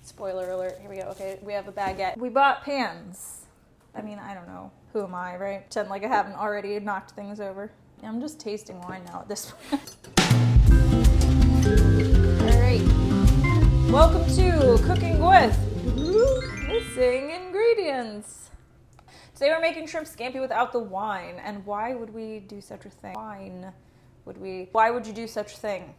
Spoiler alert, here we go. Okay, we have a baguette. We bought pans. I mean, I don't know. Who am I, right? Pretend like I haven't already knocked things over. I'm just tasting wine now at this point. All right. Welcome to Cooking with Missing Ingredients. Today we're making shrimp scampi without the wine. And why would we do such a thing? Why would you do such a thing?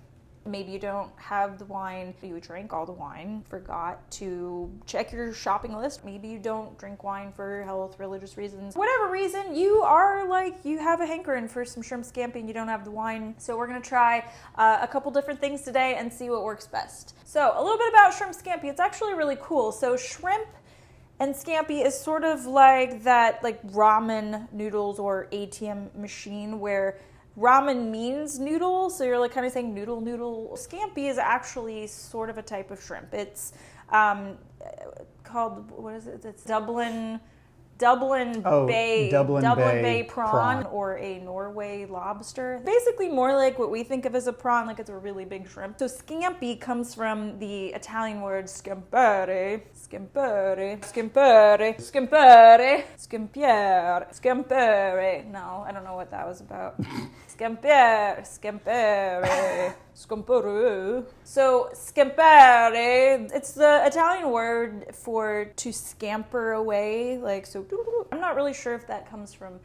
Maybe you don't have the wine, you drank all the wine, forgot to check your shopping list. Maybe you don't drink wine for health, religious reasons. Whatever reason, you are like, you have a hankering for some shrimp scampi and you don't have the wine. So we're gonna try a couple different things today and see what works best. So a little bit about shrimp scampi. It's actually really cool. So shrimp and scampi is sort of like that, like ramen noodles or ATM machine where ramen means noodle, so you're like kind of saying noodle. Scampi is actually sort of a type of shrimp. It's called, what is it? It's Dublin Bay prawn or a Norway lobster. Basically more like what we think of as a prawn, like it's a really big shrimp. So scampi comes from the Italian word scampere. No, I don't know what that was about. Scampere. So scampere, it's the Italian word for to scamper away, like so. I'm not really sure if that comes from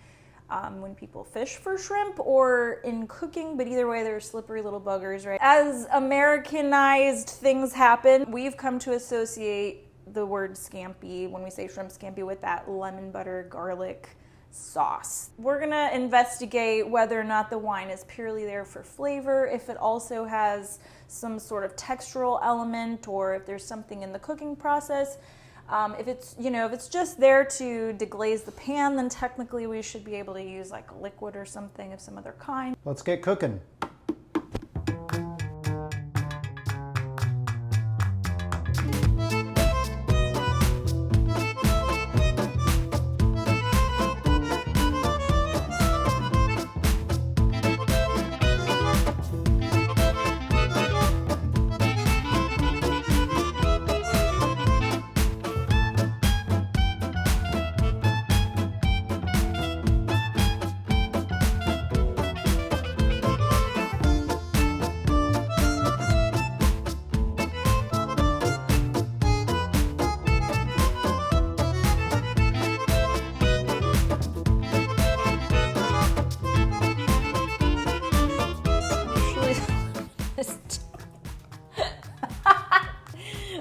when people fish for shrimp or in cooking, but either way, they're slippery little buggers, right? As Americanized things happen, we've come to associate the word scampi when we say shrimp scampi with that lemon butter garlic sauce. We're gonna investigate whether or not the wine is purely there for flavor, if it also has some sort of textural element, or if there's something in the cooking process. If it's just there to deglaze the pan, then technically we should be able to use like a liquid or something of some other kind. Let's get cooking.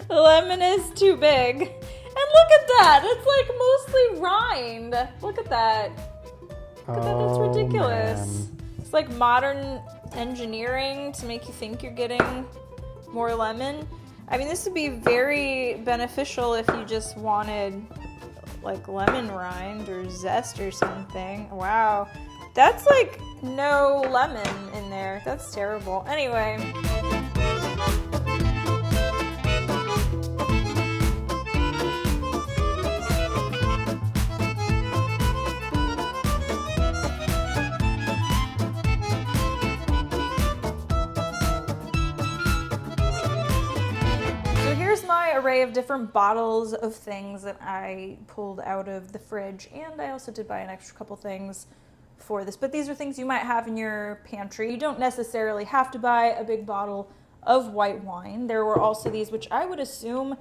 The lemon is too big. And look at that. It's like mostly rind. Look at that. Look at that. That's ridiculous. Man. It's like modern engineering to make you think you're getting more lemon. I mean, this would be very beneficial if you just wanted like lemon rind or zest or something. Wow. That's like no lemon in there. That's terrible. Anyway. Array of different bottles of things that I pulled out of the fridge, and I also did buy an extra couple things for this, but these are things you might have in your pantry. You don't necessarily have to buy a big bottle of white wine. There were also these, which I would assume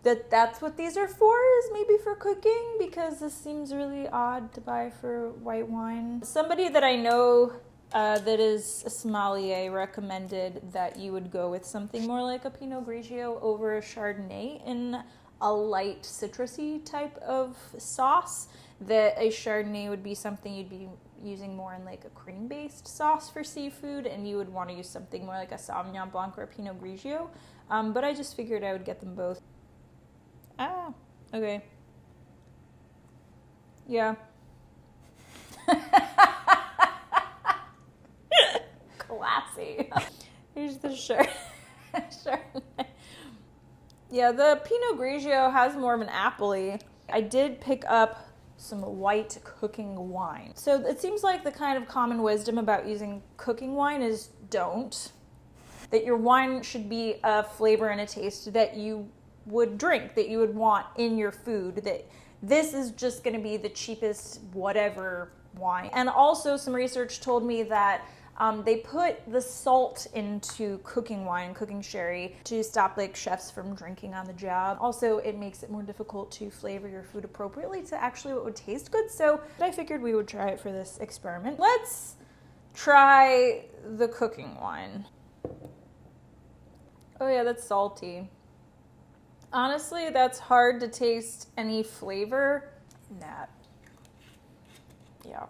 that that's what these are for, is maybe for cooking, because this seems really odd to buy for white wine. Somebody that I know that is a sommelier recommended that you would go with something more like a Pinot Grigio over a Chardonnay in a light citrusy type of sauce. That a Chardonnay would be something you'd be using more in like a cream-based sauce for seafood, and you would want to use something more like a Sauvignon Blanc or a Pinot Grigio. But I just figured I would get them both. Ah, okay. Yeah. Classy. Here's the shirt. Yeah, the Pinot Grigio has more of an appley. I did pick up some white cooking wine. So it seems like the kind of common wisdom about using cooking wine is don't. That your wine should be a flavor and a taste that you would drink, that you would want in your food, that this is just going to be the cheapest whatever wine. And also some research told me that they put the salt into cooking wine, cooking sherry, to stop like chefs from drinking on the job. Also, it makes it more difficult to flavor your food appropriately to actually what would taste good. So I figured we would try it for this experiment. Let's try the cooking wine. Oh yeah, that's salty. Honestly, that's hard to taste any flavor in that. Yeah,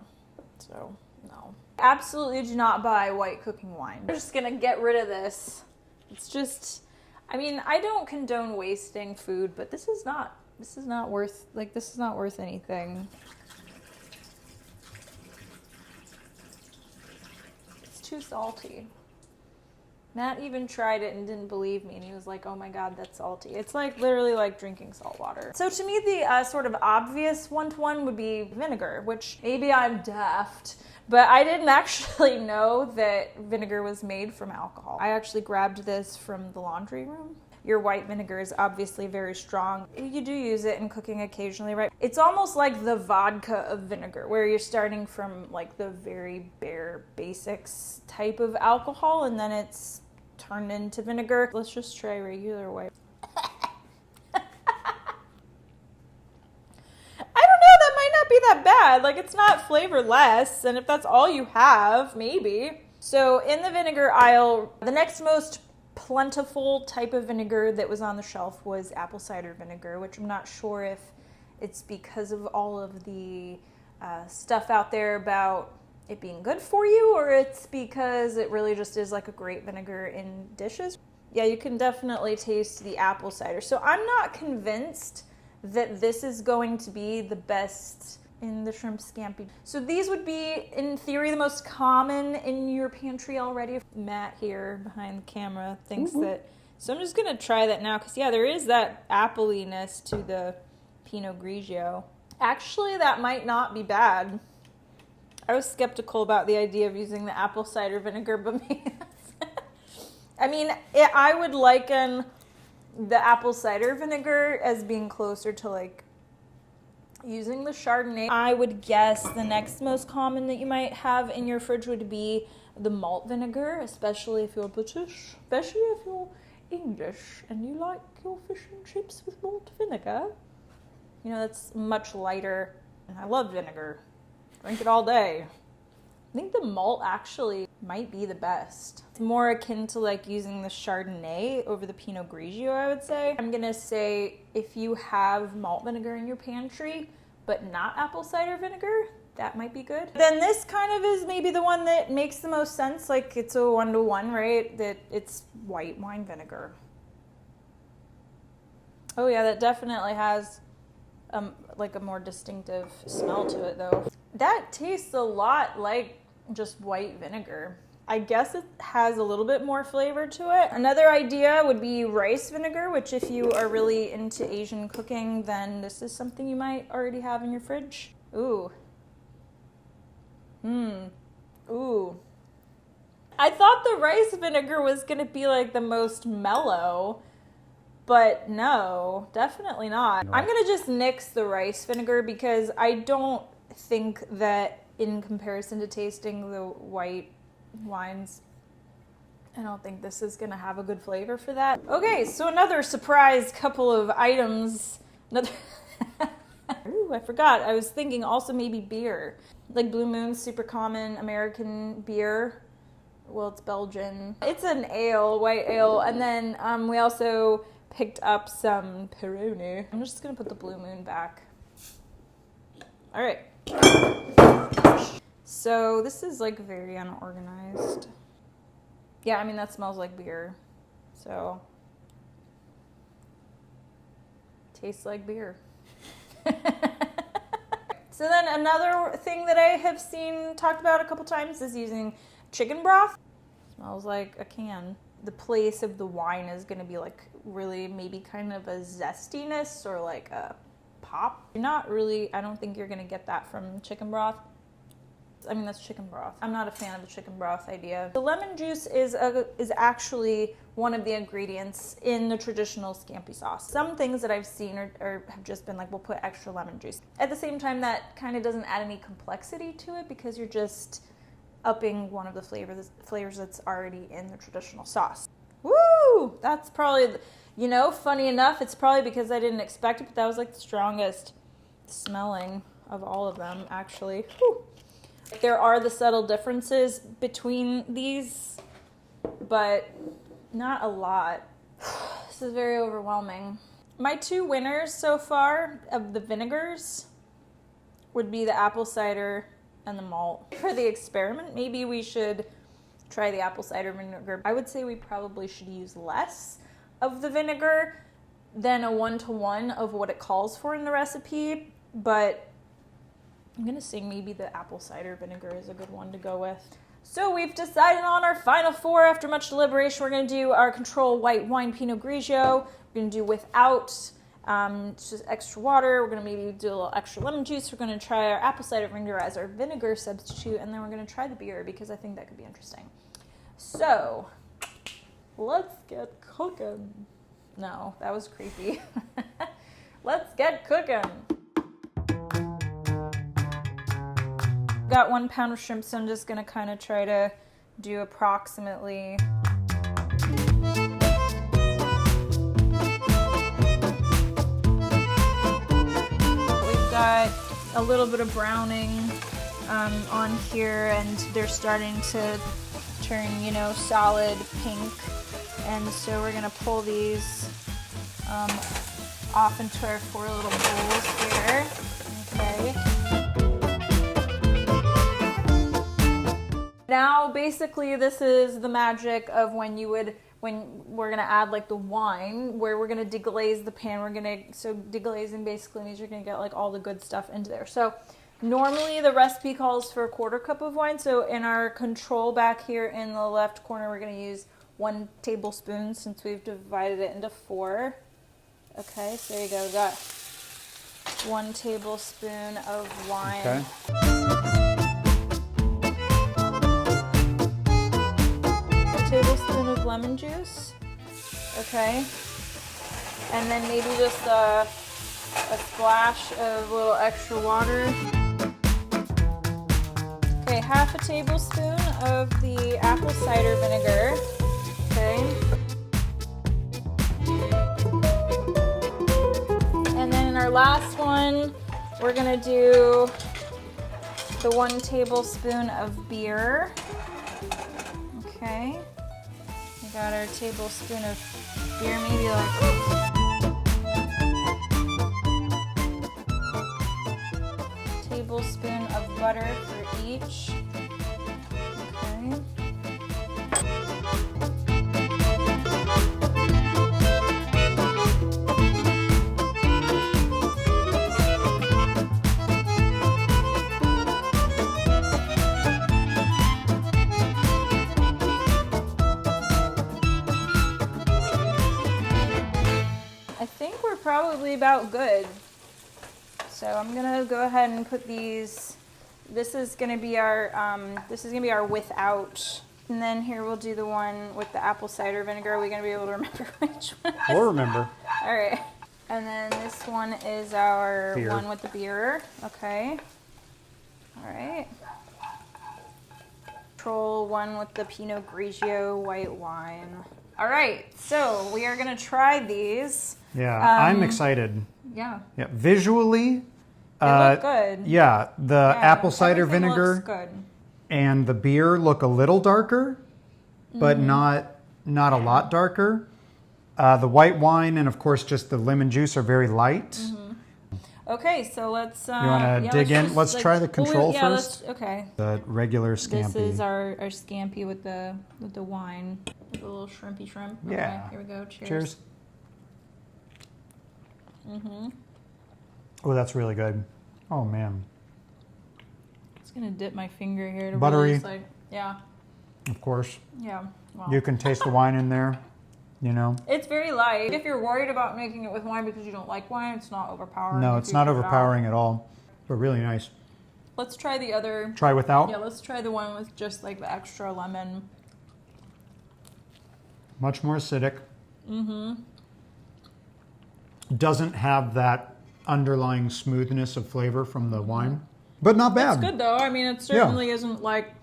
so no. Absolutely do not buy white cooking wine. I'm just gonna get rid of this. It's just, I mean, I don't condone wasting food, but this is not worth, like, this is not worth anything. It's too salty. Matt even tried it and didn't believe me, and he was like, oh my god, that's salty. It's like literally like drinking salt water. So to me, the sort of obvious one-to-one would be vinegar, which maybe I'm daft, but I didn't actually know that vinegar was made from alcohol. I actually grabbed this from the laundry room. Your white vinegar is obviously very strong. You do use it in cooking occasionally, right? It's almost like the vodka of vinegar, where you're starting from like the very bare basics type of alcohol, and then it's turned into vinegar. Let's just try regular white. That bad. Like, it's not flavorless, and if that's all you have, maybe. So in the vinegar aisle, the next most plentiful type of vinegar that was on the shelf was apple cider vinegar, which I'm not sure if it's because of all of the stuff out there about it being good for you, or it's because it really just is like a great vinegar in dishes. Yeah, you can definitely taste the apple cider. So I'm not convinced that this is going to be the best in the shrimp scampi. So these would be, in theory, the most common in your pantry already. Matt here behind the camera thinks that. So I'm just gonna try that now, because yeah, there is that appleiness to the Pinot Grigio. Actually, that might not be bad. I was skeptical about the idea of using the apple cider vinegar, but I mean, I would liken the apple cider vinegar as being closer to like using the Chardonnay. I would guess the next most common that you might have in your fridge would be the malt vinegar, especially if you're British, especially if you're English and you like your fish and chips with malt vinegar. You know, that's much lighter, and I love vinegar. Drink it all day. I think the malt actually might be the best. It's more akin to like using the Chardonnay over the Pinot Grigio, I would say. I'm gonna say if you have malt vinegar in your pantry, but not apple cider vinegar, that might be good. Then this kind of is maybe the one that makes the most sense. Like, it's a 1-to-1, right? That it's white wine vinegar. Oh yeah, that definitely has like a more distinctive smell to it though. That tastes a lot like just white vinegar. I guess it has a little bit more flavor to it. Another idea would be rice vinegar, which if you are really into Asian cooking, then this is something you might already have in your fridge. Ooh. Ooh. I thought the rice vinegar was gonna be like the most mellow, but no, definitely not. I'm gonna just nix the rice vinegar because I don't think that in comparison to tasting the white wines, I don't think this is gonna have a good flavor for that. Okay, so another surprise couple of items. Another ooh, I forgot. I was thinking also maybe beer. Like Blue Moon's super common American beer. Well, it's Belgian. It's an ale, white ale, and then we also picked up some Peroni. I'm just gonna put the Blue Moon back. All right. So this is like very unorganized. Yeah, I mean, that smells like beer. So tastes like beer. So then another thing that I have seen talked about a couple times is using chicken broth. Smells like a can. The place of the wine is going to be like really maybe kind of a zestiness or like a pop. You're not really, I don't think you're going to get that from chicken broth. I mean, that's chicken broth. I'm not a fan of the chicken broth idea. The lemon juice is actually one of the ingredients in the traditional scampi sauce. Some things that I've seen or have just been like, we'll put extra lemon juice. At the same time, that kind of doesn't add any complexity to it because you're just upping one of the flavors that's already in the traditional sauce. Woo! That's probably, you know, funny enough, it's probably because I didn't expect it, but that was like the strongest smelling of all of them, actually. Whew. There are the subtle differences between these, but not a lot. This is very overwhelming. My two winners so far of the vinegars would be the apple cider and the malt. For the experiment, maybe we should try the apple cider vinegar. I would say we probably should use less of the vinegar than a 1-to-1 of what it calls for in the recipe, but I'm gonna say maybe the apple cider vinegar is a good one to go with. So we've decided on our final four after much deliberation. We're gonna do our control white wine Pinot Grigio. We're gonna do without just extra water. We're gonna maybe do a little extra lemon juice. We're gonna try our apple cider vinegar as our vinegar substitute, and then we're gonna try the beer because I think that could be interesting. So let's get cooking. No, that was creepy. Let's get cooking. Got 1 pound of shrimp, so I'm just gonna kind of try to do approximately. We've got a little bit of browning on here, and they're starting to turn, you know, solid pink. And so we're gonna pull these off into our 4 little bowls here. Okay. Now, basically, this is the magic of when we're gonna add like the wine, where we're gonna deglaze the pan. So deglazing basically means you're gonna get like all the good stuff into there. So normally the recipe calls for a 1/4 cup of wine. So in our control back here in the left corner, we're gonna use 1 tablespoon since we've divided it into 4. Okay, so there you go. We got 1 tablespoon of wine. Okay. Tablespoon of lemon juice. Okay. And then maybe just a splash of a little extra water. Okay, 1/2 tablespoon of the apple cider vinegar. Okay. And then in our last one, we're gonna do the 1 tablespoon of beer. Okay. We got our tablespoon of beer, maybe like tablespoon of butter for each. Okay. I think we're probably about good. So I'm gonna go ahead and put these. This is gonna be our without. And then here we'll do the one with the apple cider vinegar. Are we gonna be able to remember which one? We'll remember. All right. And then this one is our beer. One with the beer. Okay. All right. Control one with the Pinot Grigio white wine. All right. So we are gonna try these. Yeah, I'm excited. Yeah. Yeah, visually. They look good. Yeah, the apple cider everything vinegar looks good. and the beer look a little darker, but not a lot darker. The white wine and of course just the lemon juice are very light. Okay, so let's. You want to dig in? Let's try the control first. Okay. The regular scampi. This is our scampi with the wine, with a little shrimpy shrimp. Yeah. Okay, here we go. Cheers. Cheers. Oh, that's really good. Oh man. Just gonna dip my finger here to Buttery. really just like, yeah. Of course. Yeah. Wow. You can taste the wine in there. You know. It's very light. If you're worried about making it with wine because you don't like wine, it's not overpowering. No, it's not overpowering at all, but really nice. Let's try the other. Try without? Yeah, let's try the one with just like the extra lemon. Much more acidic. Doesn't have that underlying smoothness of flavor from the wine, but not bad. It's good though. I mean, it certainly isn't like,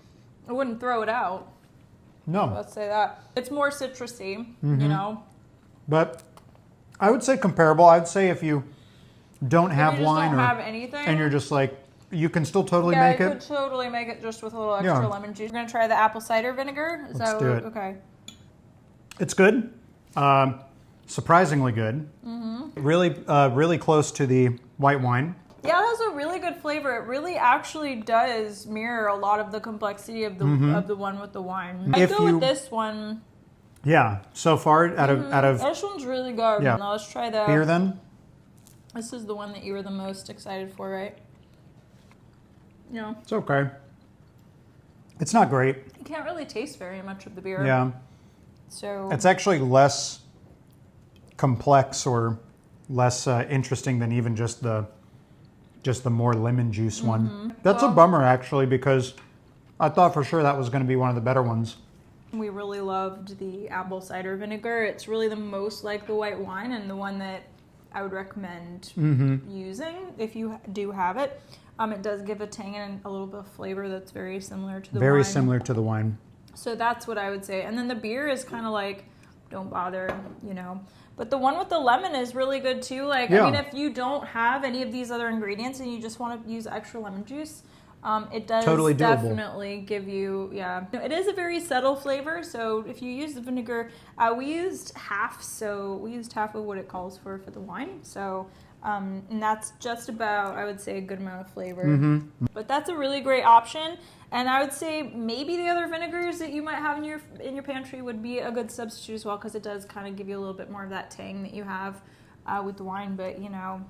I wouldn't throw it out. No. Let's say that. It's more citrusy, you know. But I would say comparable. I'd say if you don't have wine don't have anything, and you're just like, you can still totally yeah, make it. you could totally make it just with a little extra lemon juice. We're going to try the apple cider vinegar. Let's do it. Okay. It's good. Surprisingly good. Really, really close to the white wine. Yeah, it has a really good flavor. It really actually does mirror a lot of the complexity of the one with the wine. I'd go with this one. Yeah, so far out of This one's really good. Yeah. Now let's try the beer then. This is the one that you were the most excited for, right? Yeah. It's okay. It's not great. You can't really taste very much of the beer. Yeah. So It's actually less complex or less interesting than even just the more lemon juice one. That's a bummer actually, because I thought for sure that was going to be one of the better ones. we really loved the apple cider vinegar. It's really the most like the white wine and the one that I would recommend using if you do have it. It does give a tang and a little bit of flavor that's very similar to the wine. Very similar to the wine. So that's what I would say. And then the beer is kind of like, don't bother, you know. But the one with the lemon is really good too. Like, I mean, if you don't have any of these other ingredients and you just want to use extra lemon juice, it does Totally doable. definitely give you, It is a very subtle flavor. So if you use the vinegar, we used half. So we used half of what it calls for the wine. So, and that's just about, I would say, a good amount of flavor. But that's a really great option. And I would say maybe the other vinegars that you might have in your pantry would be a good substitute as well, because it does kind of give you a little bit more of that tang that you have with the wine. But, you know,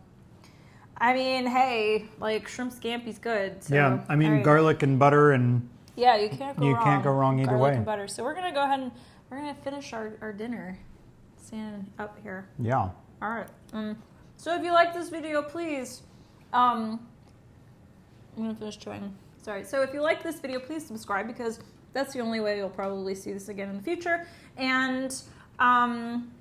I mean, hey, like shrimp scampi's good. So, Yeah, I mean, right. garlic and butter and Yeah, you can't go wrong. You can't go wrong either Garlic way. and butter. So we're going to go ahead and we're going to finish our dinner. Stand up here. yeah. All right. So if you like this video, please, I'm going to finish chewing. Sorry. So if you like this video, please subscribe, because that's the only way you'll probably see this again in the future. And,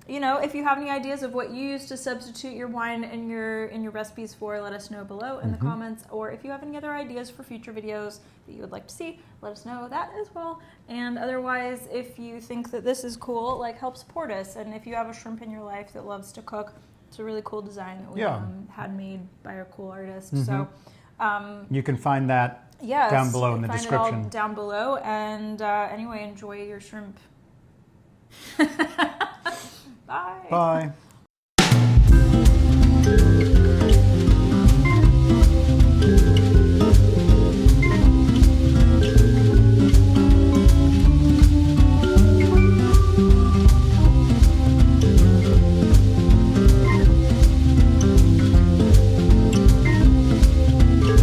you know, if you have any ideas of what you use to substitute your wine in your recipes for, let us know below in the comments. Or if you have any other ideas for future videos that you would like to see, let us know that as well. And otherwise, if you think that this is cool, like, help support us. And if you have a shrimp in your life that loves to cook, it's a really cool design that we had made by a cool artist. So You can find that down below in the find description. it all down below. And anyway, enjoy your shrimp. Bye. Bye.